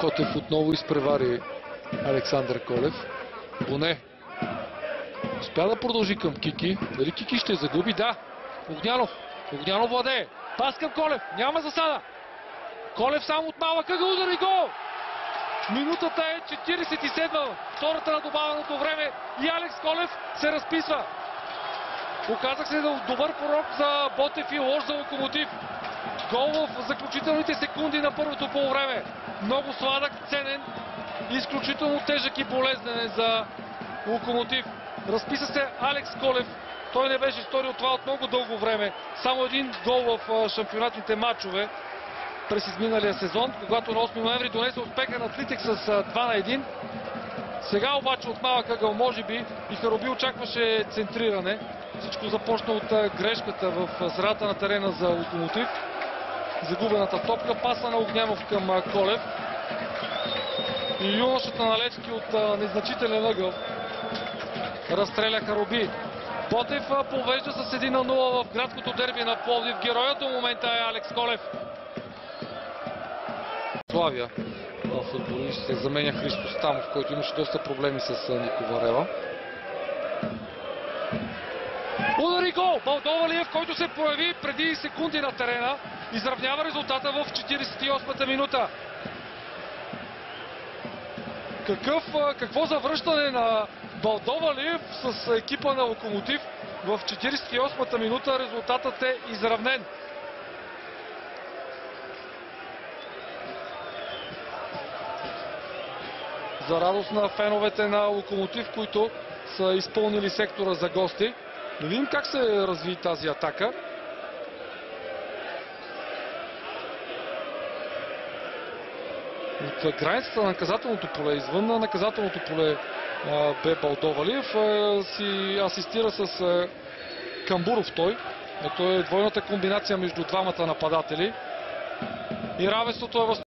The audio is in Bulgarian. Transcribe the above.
Тотев отново изпревари Александър Колев. Боне успя да продължи към Кики. Дали Кики ще загуби? Да. Огнянов владее. Пас към Колев. Няма засада. Колев само от малък ъгъл, удар и гол! Минутата е 47-а. Втората на добавеното време и Алекс Колев се разписва. Оказах се добър пророк за Ботев и лош за Локомотив. Гол в заключителните секунди на първото полувреме. Много сладък, ценен, изключително тежък и болезнен за Локомотив. Разписа се Алекс Колев. Той не беше сторил това от много дълго време. Само един гол в шампионатните матчове през изминалия сезон, когато на 8 ноември донесе успеха на Атлетик с 2-1. Сега обаче от малък ъгъл, може би, и Харуби очакваше центриране. Всичко започна от грешката в средата на терена за Локомотив. Загубената топка, паса на Огнянов към Колев. И юношата на Левски от незначителен ъгъл разстреля Харуби. Ботев повежда с 1-0 в градското дерби на Пловдив. Героят до момента е Алекс Колев. Славия футболист се заменя Христо Стамов, който имаше доста проблеми с Никоварева. Удар и гол! Балдовалиев, който се прояви преди секунди на терена, изравнява резултата в 48-та минута. Какво завръщане на Балдовалиев с екипа на Локомотив в 48-та минута. Резултатът е изравнен. За радост на феновете на Локомотив, които са изпълнили сектора за гости. Да видим как се разви тази атака. От границата на наказателното поле, извън на наказателното поле, бе Балдовалиев. Си асистира с Камбуров той. Ето е двойната комбинация между двамата нападатели. И равенството е